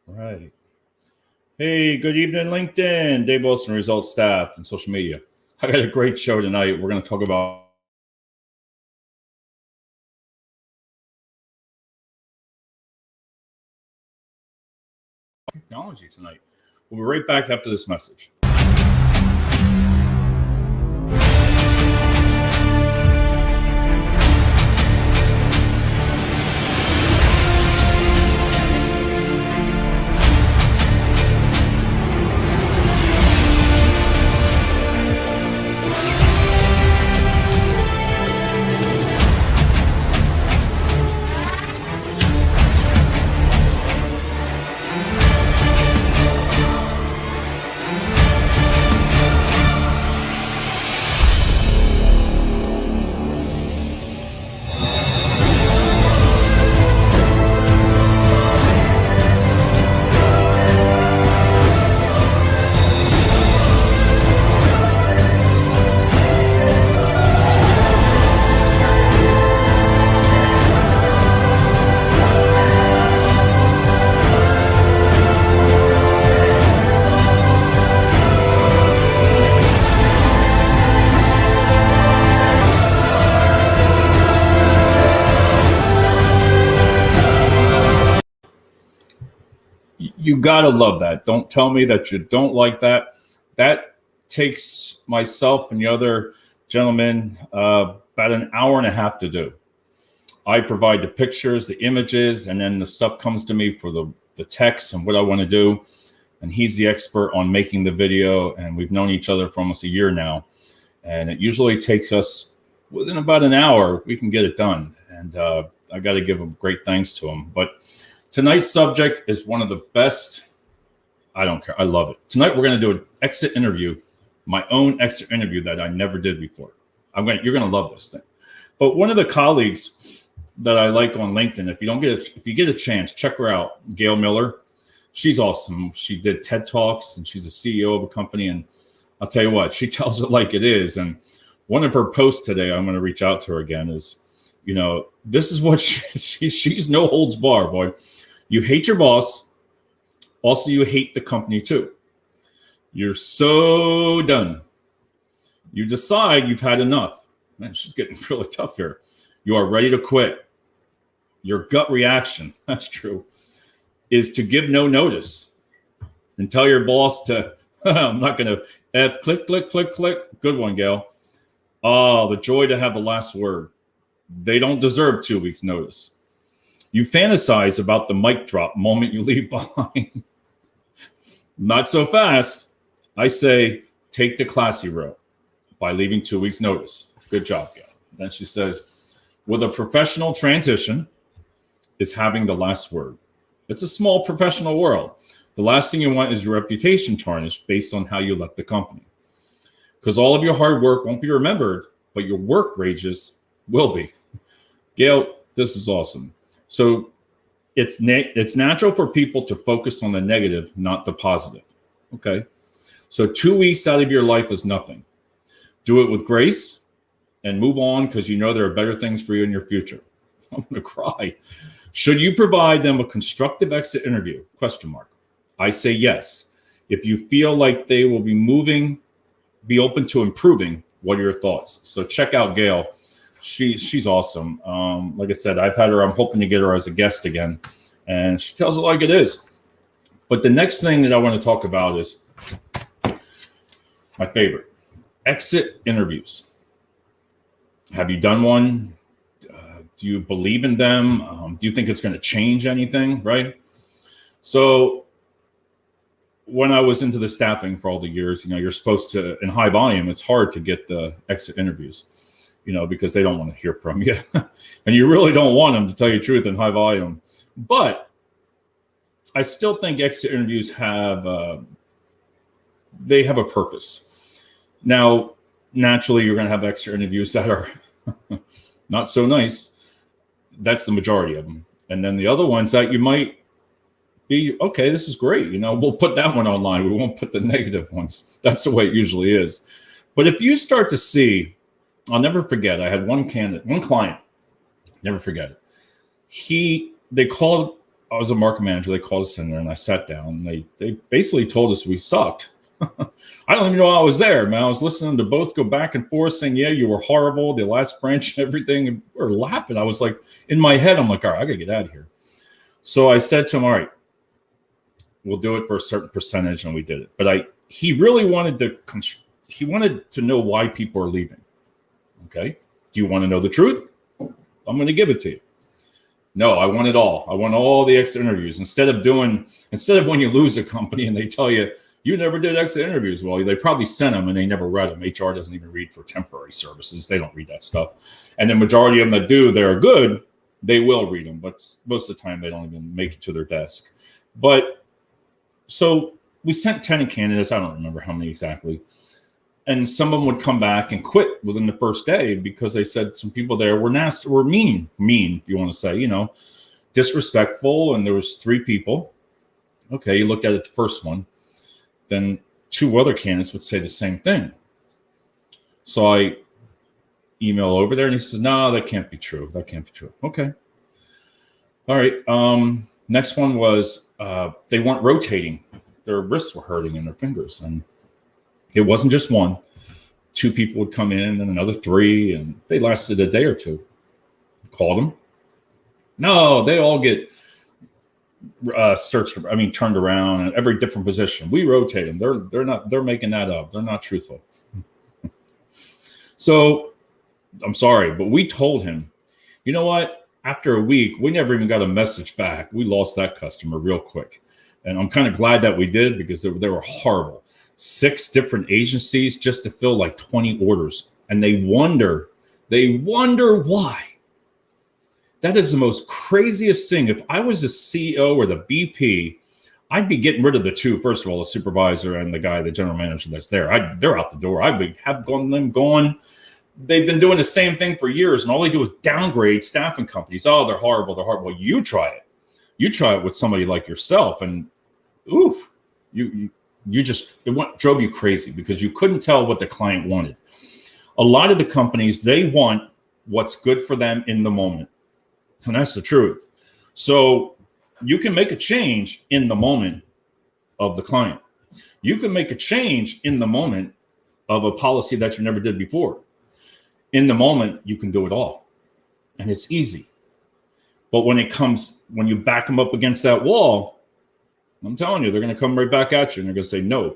All right. Hey, good evening, LinkedIn. Dave Wilson, Results Staff and Social Media. I got a great show tonight. We're going to talk about technology tonight. We'll be right back after this message. You gotta love that. Don't tell me that you don't like that. That takes myself and the other gentleman about an hour and a half to do. I provide the pictures, the images, and then the stuff comes to me for the text and what I want to do. And he's the expert on making the video. And we've known each other for almost a year now. And it usually takes us within about an hour, we can get it done. And I got to give a great thanks to him. But tonight's subject is one of the best. I don't care. I love it. Tonight, we're going to do an exit interview, my own exit interview that I never did before. You're going to love this thing. But one of the colleagues that I like on LinkedIn, if you get a chance, check her out, Gail Miller. She's awesome. She did TED Talks and she's a CEO of a company. And I'll tell you what, she tells it like it is. And one of her posts today, I'm going to reach out to her again, is, this is what she's no holds bar, boy. You hate your boss. Also, you hate the company too. You're so done. You decide you've had enough. Man, she's getting really tough here. You are ready to quit. Your gut reaction, that's true, is to give no notice and tell your boss to, I'm not going to click, click, click, click. Good one, Gail. Oh, the joy to have the last word. They don't deserve 2 weeks notice. You fantasize about the mic drop moment you leave behind. Not so fast. I say, take the classy route by leaving 2 weeks notice. Good job, Gail. Then she says, with a professional transition is having the last word. It's a small professional world. The last thing you want is your reputation tarnished based on how you left the company. Because all of your hard work won't be remembered, but your work wages will be. Gail, this is awesome. So it's natural for people to focus on the negative, not the positive. Okay. So 2 weeks out of your life is nothing. Do it with grace and move on, because there are better things for you in your future. I'm going to cry. Should you provide them a constructive exit interview? ? I say yes. If you feel like they will be open to improving, what are your thoughts? So check out Gail. She's awesome. Like I said, I've had her. I'm hoping to get her as a guest again, and she tells it like it is. But the next thing that I want to talk about is my favorite: exit interviews. Have you done one? Do you believe in them? Do you think it's going to change anything? Right. So when I was into the staffing for all the years, you're supposed to, in high volume, it's hard to get the exit interviews. Because they don't want to hear from you. And you really don't want them, to tell you the truth, in high volume. But I still think exit interviews have a purpose. Now, naturally, you're going to have exit interviews that are not so nice. That's the majority of them. And then the other ones that you might be, okay, this is great. We'll put that one online. We won't put the negative ones. That's the way it usually is. But if you start to see, I'll never forget, I had one client, never forget it. They called I was a market manager. They called us in there and I sat down and they basically told us we sucked. I don't even know I was there, man. I was listening to both go back and forth saying, yeah, you were horrible. The last branch, everything. And we were laughing. I was like, in my head, I'm like, all right, I got to get out of here. So I said to him, all right, we'll do it for a certain percentage. And we did it. But he really wanted to know why people are leaving. Okay. Do you want to know the truth? I'm going to give it to you. No, I want it all. I want all the exit interviews. Instead of when you lose a company and they tell you, you never did exit interviews. Well, they probably sent them and they never read them. HR doesn't even read for temporary services. They don't read that stuff. And the majority of them that do, they're good. They will read them, but most of the time they don't even make it to their desk. But so we sent 10 candidates. I don't remember how many exactly. And some of them would come back and quit within the first day because they said some people there were nasty, were mean, if you want to say, disrespectful. And there was 3 people. Okay, you looked at it, the first one. Then 2 other candidates would say the same thing. So I email over there and he says, no, that can't be true. That can't be true. Okay. All right. Next one was they weren't rotating. Their wrists were hurting in their fingers. And it wasn't just 1. 2 people would come in and another 3, and they lasted a day or 2. Called them. No, they all get turned around in every different position. We rotate them. They're making that up. They're not truthful. So I'm sorry, but we told him, you know what? After a week, we never even got a message back. We lost that customer real quick. And I'm kind of glad that we did because they were horrible. 6 different agencies just to fill like 20 orders. And they wonder why. That is the most craziest thing. If I was the CEO or the VP, I'd be getting rid of the 2. First of all, the supervisor and the guy, the general manager that's there. They're out the door. I'd be having them going. They've been doing the same thing for years, and all they do is downgrade staffing companies. Oh, they're horrible. They're horrible. You try it. You try it with somebody like yourself, and oof, drove you crazy because you couldn't tell what the client wanted. A lot of the companies, they want what's good for them in the moment. And that's the truth. So you can make a change in the moment of the client. You can make a change in the moment of a policy that you never did before. In the moment, you can do it all. And it's easy. But when you back them up against that wall, I'm telling you, they're going to come right back at you and they're going to say no.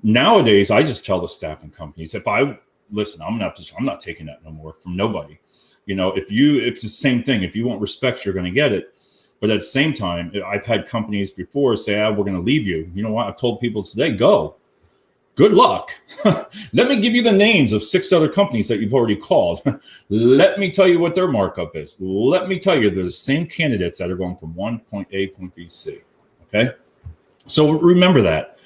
Nowadays, I just tell the staffing companies, I'm not taking that no more from nobody. It's the same thing. If you want respect, you're going to get it. But at the same time, I've had companies before say, we're going to leave you. You know what? I've told people today, go. Good luck. Let me give you the names of 6 other companies that you've already called. Let me tell you what their markup is. Let me tell you, they're the same candidates that are going from point A, point B, C. Okay? So remember that.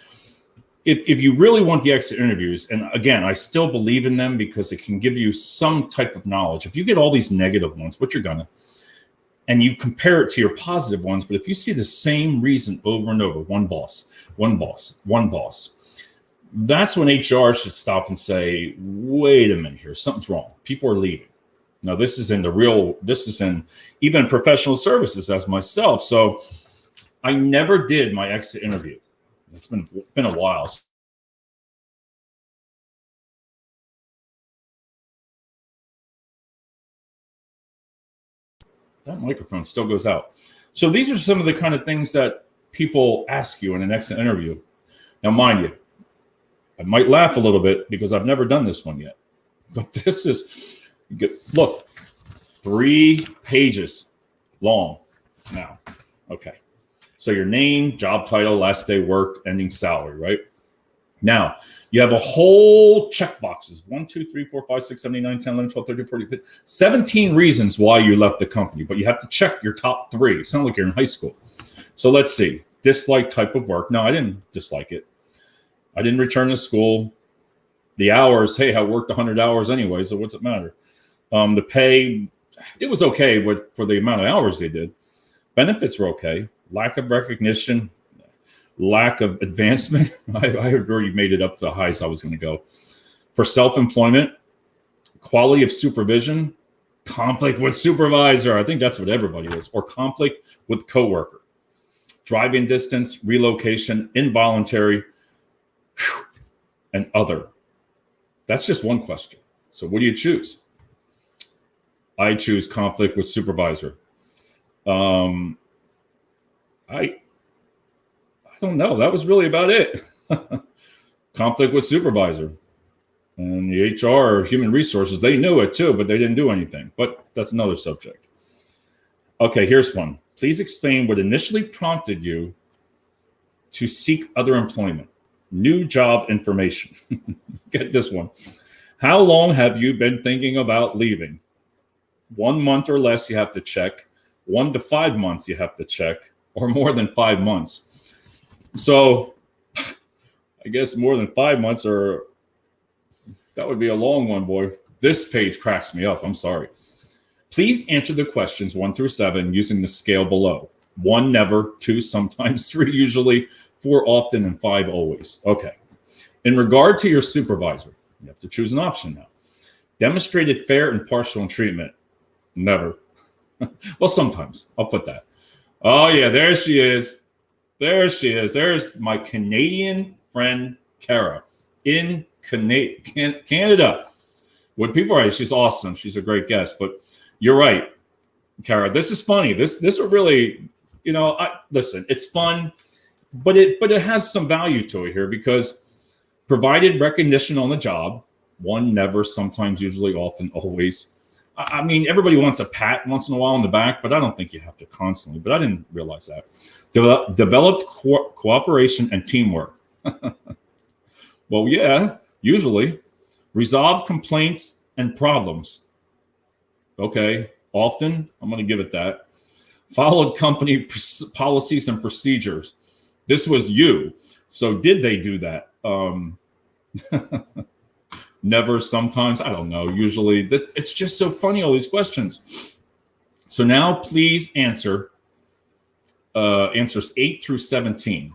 If you really want the exit interviews, and again, I still believe in them because it can give you some type of knowledge. If you get all these negative ones, what you're gonna, and you compare it to your positive ones, but if you see the same reason over and over, one boss, that's when HR should stop and say, wait a minute here, something's wrong. People are leaving. Now, this is in even professional services as myself. So I never did my exit interview. It's been a while. That microphone still goes out. So these are some of the kind of things that people ask you in an exit interview. Now, mind you, I might laugh a little bit because I've never done this one yet. But this is, look, 3 pages long now. Okay. So your name, job title, last day worked, ending salary, right? Now, you have a whole check boxes. 1, 2, 3, 4, 5, 6, 7, 8, 9, 10, 11, 12, 13, 14, 15, 17 reasons why you left the company. But you have to check your top 3. It sounds like you're in high school. So let's see. Dislike type of work. No, I didn't dislike it. I didn't return to school. The hours, hey, I worked 100 hours anyway, so what's it matter? The pay, it was okay for the amount of hours they did. Benefits were okay. Lack of recognition, lack of advancement. I had already made it up to the highest I was going to go. For self-employment, quality of supervision, conflict with supervisor. I think that's what everybody is. Or conflict with coworker. driving distance, relocation, involuntary, and other. That's just one question. So what do you choose? I choose conflict with supervisor. I don't know. That was really about it. Conflict with supervisor. And the HR or human resources, they knew it too, but they didn't do anything. But that's another subject. Okay, here's one. Please explain what initially prompted you to seek other employment. New job information. Get this one. How long have you been thinking about leaving? 1 month or less, you have to check. 1 to 5 months, you have to check, or more than 5 months. So I guess more than 5 months, or that would be a long one, boy. This page cracks me up. I'm sorry. Please answer the questions 1 through 7 using the scale below. 1, never. 2, sometimes. 3, usually. 4, often. And 5, always. Okay. In regard to your supervisor, you have to choose an option now. Demonstrated fair and impartial treatment. Never. Well, sometimes. I'll put that. Oh, yeah. There she is. There she is. There's my Canadian friend, Kara, in Canada. When people are, she's awesome. She's a great guest. But you're right, Kara. This is funny. This will really, listen, it's fun, but it has some value to it here, because provided recognition on the job. 1, never, sometimes, usually, often, always. I mean, everybody wants a pat once in a while on the back, but I don't think you have to constantly. But I didn't realize that. Developed cooperation and teamwork. Well, yeah, usually. Resolve complaints and problems. Okay, often. I'm going to give it that. Followed company policies and procedures. This was you. So did they do that? Never, sometimes, I don't know. Usually, it's just so funny, all these questions. So now please answer answers 8 through 17.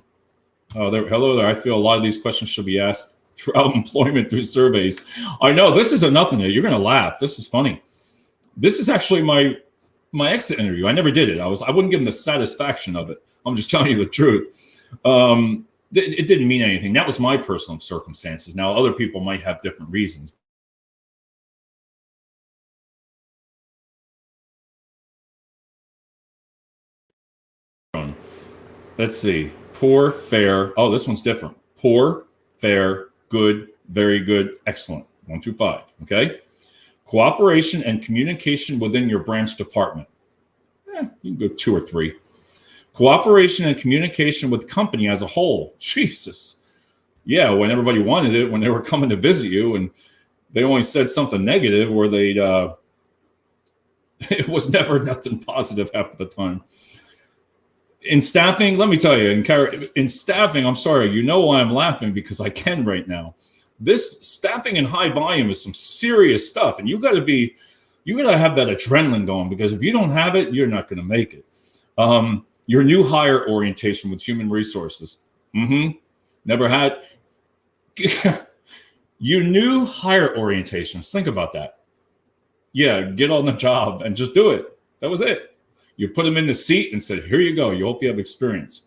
Hello there. I feel a lot of these questions should be asked throughout employment through surveys. I know this is a nothing. You're going to laugh. This is funny. This is actually my exit interview. I never did it. I wouldn't give them the satisfaction of it. I'm just telling you the truth. It didn't mean anything. That was my personal circumstances. Now, other people might have different reasons. Let's see. Poor, fair. Oh, this one's different. Poor, fair, good, very good, excellent. 1 through 5. Okay. Cooperation and communication within your branch department. You can go 2 or 3. Cooperation and communication with the company as a whole. Jesus. Yeah, when everybody wanted it, when they were coming to visit you and they only said something negative, or they'd it was never nothing positive half the time. In staffing, let me tell you, in staffing, I'm sorry, you know why I'm laughing, because I can right now. This staffing in high volume is some serious stuff, and you got to have that adrenaline going, because if you don't have it, you're not going to make it. Your new hire orientation with human resources. Never had. Your new hire orientations. Think about that. Yeah, get on the job and just do it. That was it. You put them in the seat and said, here you go. You hope you have experience.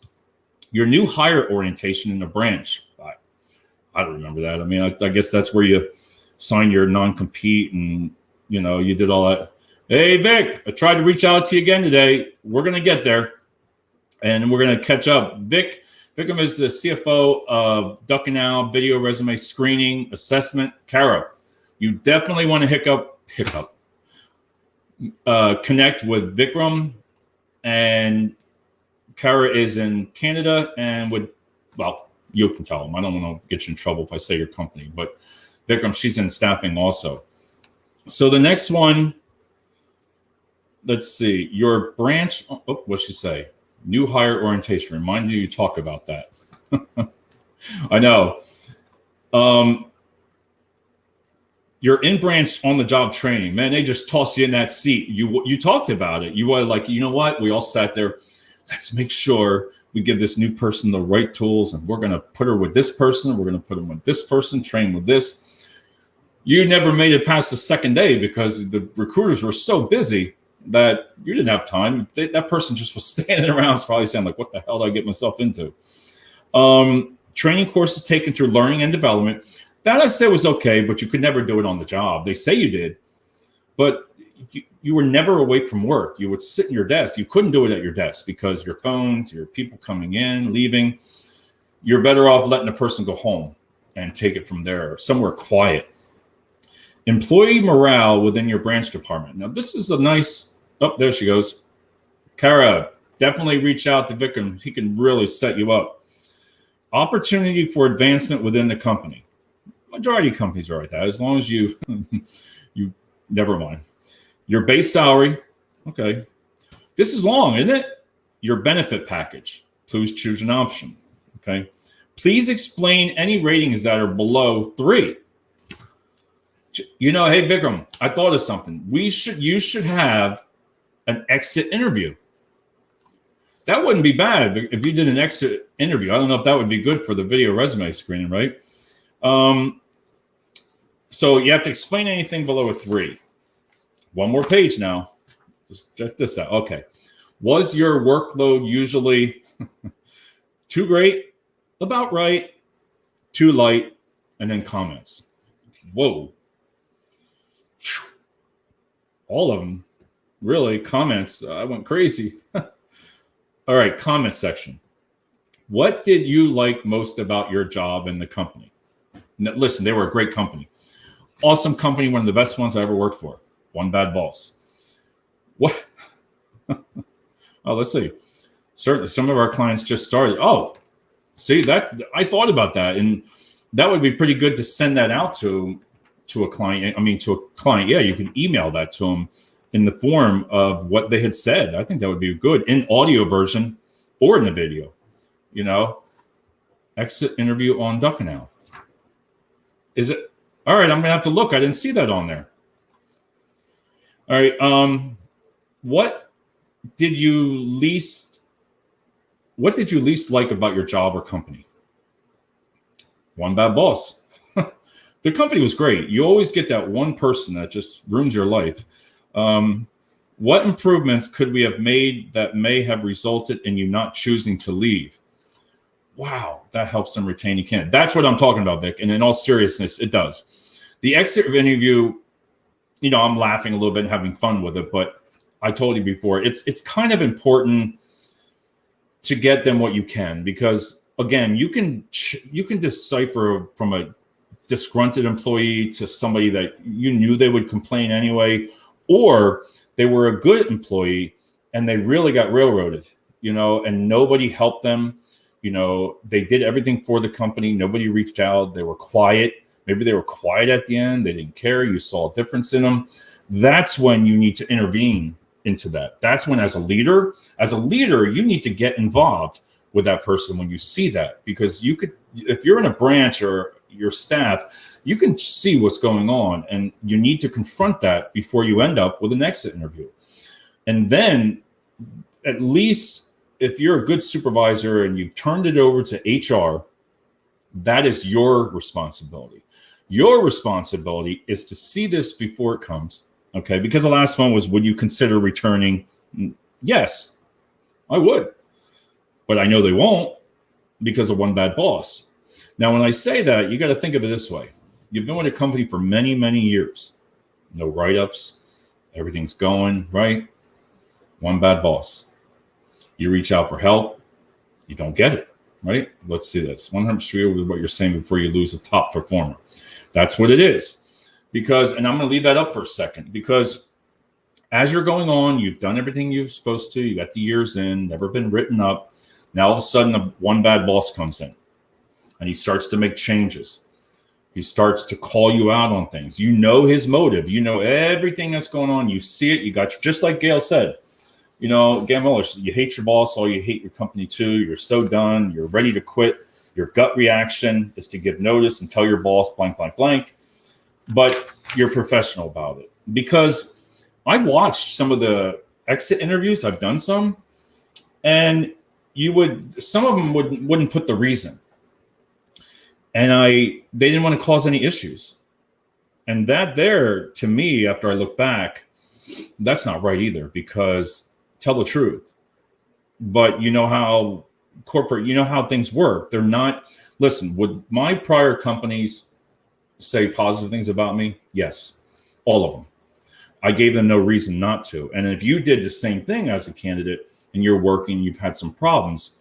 Your new hire orientation in the branch. I don't remember that. I mean, I guess that's where you sign your non-compete and, you did all that. Hey, Vic, I tried to reach out to you again today. We're going to get there. And we're going to catch up. Vikram is the CFO of Duck and Owl Video Resume Screening Assessment. Kara, you definitely want to connect with Vikram. And Kara is in Canada, and you can tell him. I don't want to get you in trouble if I say your company, but Vikram, she's in staffing also. So the next one, let's see, your branch. Oh, what'd she say? New hire orientation. Remind you talk about that. I know. Your in-branch on-the-job training, man, they just toss you in that seat. You talked about it. You were like, you know what? We all sat there. Let's make sure we give this new person the right tools, and we're going to put her with this person. We're going to put them with this person, train with this. You never made it past the second day because the recruiters were so busy. that you didn't have time. That person just was standing around probably saying like, what the hell did I get myself into? Training courses taken through learning and development. That I say was okay, but you could never do it on the job. They say you did, but you were never awake from work. You would sit in your desk. You couldn't do it at your desk because your phones, your people coming in, leaving. You're better off letting a person go home and take it from there, somewhere quiet. Employee morale within your branch department. Now, this is a nice, oh, there she goes. Kara, definitely reach out to Vikram. He can really set you up. Opportunity for advancement within the company. Majority of companies are like that, as long as you, never mind. Your base salary, okay. This is long, isn't it? Your benefit package. Please choose an option, okay. Please explain any ratings that are below 3. You know, hey, Vikram, I thought of something. You should have an exit interview. That wouldn't be bad if you did an exit interview. I don't know if that would be good for the video resume screening, right? So you have to explain anything below a 3. One more page now. Just check this out. Okay. Was your workload usually too great, about right, too light, and then comments? Whoa. All of them. Really, comments. I went crazy. All right, comment section. What did you like most about your job in the company? Now, listen, they were a great company. Awesome company, one of the best ones I ever worked for. One bad boss. What? Oh, let's see. Certainly, some of our clients just started. Oh, see, that I thought about that, and that would be pretty good to send that out to a client. I mean, to a client. Yeah, you can email that to them in the form of what they had said. I think that would be good in audio version or in the video. You know, exit interview on Duckanal. Is it? All right, I'm going to have to look. I didn't see that on there. All right. What did you least like about your job or company? One bad boss. The company was great. You always get that one person that just ruins your life. What improvements could we have made that may have resulted in you not choosing to leave? Wow, that helps them retain you can. That's what I'm talking about, Vic. And in all seriousness, it does. The exit interview, you know, I'm laughing a little bit and having fun with it, but I told you before, it's kind of important to get them what you can, because again, you can decipher from a disgruntled employee to somebody that you knew they would complain anyway, or they were a good employee and they really got railroaded, you know, and nobody helped them. You know, they did everything for the company. Nobody reached out. They were quiet. Maybe they were quiet at the end. They didn't care. You saw a difference in them. That's when you need to intervene into that. That's when, as a leader, you need to get involved with that person when you see that, because you could, if you're in a branch or your staff, you can see what's going on, and you need to confront that before you end up with an exit interview. And then at least if you're a good supervisor and you've turned it over to HR, that is your responsibility. Your responsibility is to see this before it comes. Okay. Because the last one was, would you consider returning? Yes, I would. But I know they won't because of one bad boss. Now, when I say that, you got to think of it this way. You've been with a company for many, many years. No write-ups. Everything's going, right? One bad boss. You reach out for help. You don't get it, right? Let's see this. 100% with what you're saying before you lose a top performer. That's what it is. Because, and I'm going to leave that up for a second, because as you're going on, you've done everything you're supposed to. You got the years in, never been written up. Now, all of a sudden, one bad boss comes in and he starts to make changes. He starts to call you out on things. You know his motive. You know everything that's going on. You see it. You got, just like Gail said, you know, Gail Miller, you hate your boss, or you hate your company too. You're so done. You're ready to quit. Your gut reaction is to give notice and tell your boss blank, blank, blank. But you're professional about it. Because I've watched some of the exit interviews. I've done some. And some of them wouldn't put the reason. And they didn't want to cause any issues. And that there, to me, after I look back, That's not right either, because tell the truth. But you know how corporate, you know how things work. They're not, listen, would my prior companies say positive things about me? Yes, all of them. I gave them no reason not to. And if you did the same thing as a candidate and you're working, you've had some problems,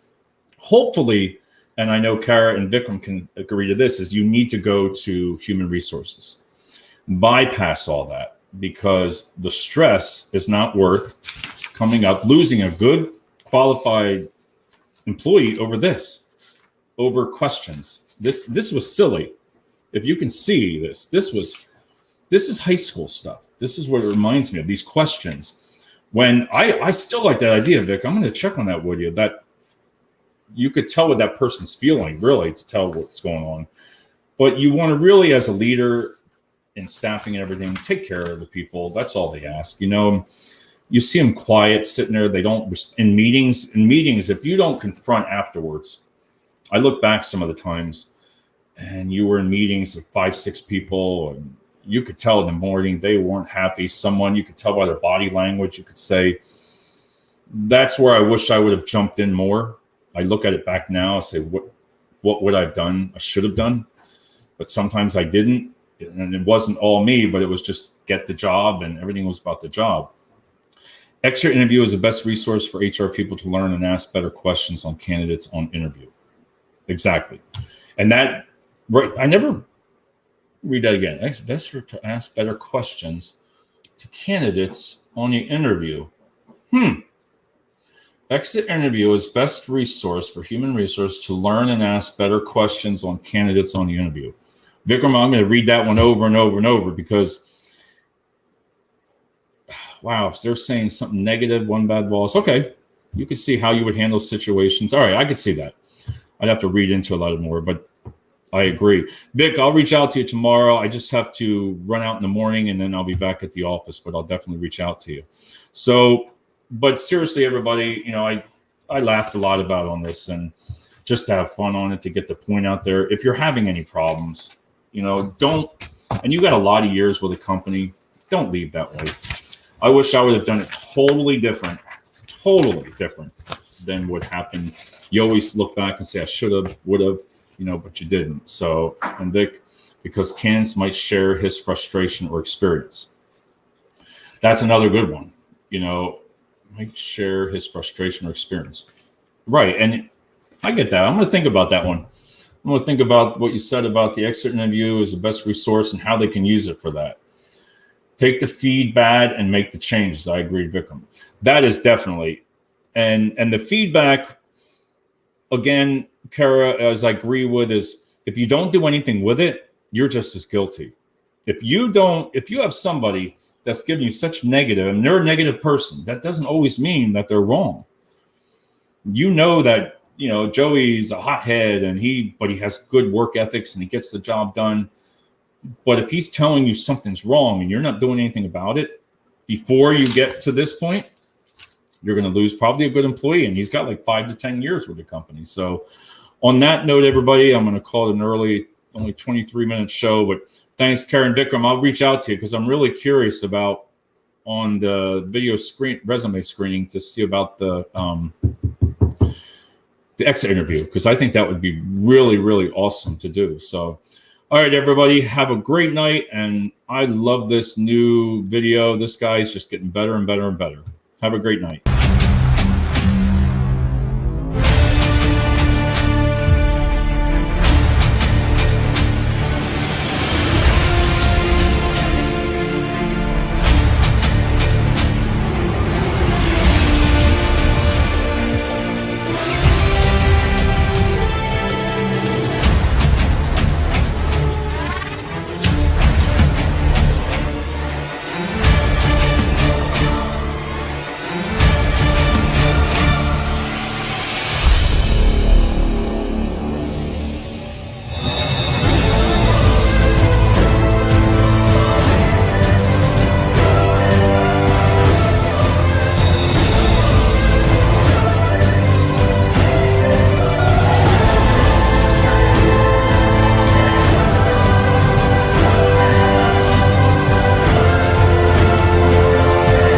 hopefully, and I know Kara and Vikram can agree to this, is you need to go to human resources. Bypass all that, because the stress is not worth coming up, losing a good qualified employee over questions. This was silly. If you can see this is high school stuff. This is what it reminds me of, these questions. When I still like that idea, Vic, I'm going to check on that with you, that you could tell what that person's feeling, really, to tell what's going on. But you want to really, as a leader in staffing and everything, take care of the people. That's all they ask. You know, you see them quiet, sitting there. They don't, in meetings, if you don't confront afterwards. I look back some of the times, and you were in meetings with 5-6 people, and you could tell in the morning they weren't happy. Someone, you could tell by their body language, you could say, that's where I wish I would have jumped in more. I look at it back now and say, what would I have done? I should have done. But sometimes I didn't. And it wasn't all me, but it was just get the job, and everything was about the job. Exit Interview is the best resource for HR people to learn and ask better questions on candidates on interview. Exactly. And that, right, I never read that again. Best to ask better questions to candidates on the interview. Exit Interview is best resource for human resource to learn and ask better questions on candidates on the interview. Vikram, I'm going to read that one over and over and over, because, wow, if they're saying something negative, one bad boss, okay, you can see how you would handle situations. All right, I could see that. I'd have to read into a lot more, but I agree. Vic, I'll reach out to you tomorrow. I just have to run out in the morning, and then I'll be back at the office, but I'll definitely reach out to you. So, but seriously, everybody, you know, I laughed a lot about on this, and just to have fun on it, to get the point out there. If you're having any problems, you know, don't, and you got a lot of years with a company, don't leave that way. I wish I would have done it totally different than what happened. You always look back and say, I should have, would have, you know, but you didn't. So, and Vic, because candidates might share his frustration or experience. That's another good one. You know, might share his frustration or experience. Right. And I get that. I'm going to think about that one. I'm going to think about what you said about the Exit Interview is the best resource and how they can use it for that. Take the feedback and make the changes. I agree, Vikram. That is definitely, and the feedback, again, Kara, as I agree with, is if you don't do anything with it, you're just as guilty. If you have somebody that's giving you such negative, and they're a negative person, that doesn't always mean that they're wrong. You know that, you know, Joey's a hothead, but he has good work ethics and he gets the job done. But if he's telling you something's wrong and you're not doing anything about it before you get to this point, you're going to lose probably a good employee. And he's got like 5 to 10 years with the company. So on that note, everybody, I'm going to call it an only 23-minute show. But thanks, Karen Vikram. I'll reach out to you because I'm really curious about on the video resume screening to see about the Exit Interview, because I think that would be really, really awesome to do. So, all right, everybody, have a great night. And I love this new video. This guy is just getting better and better and better. Have a great night.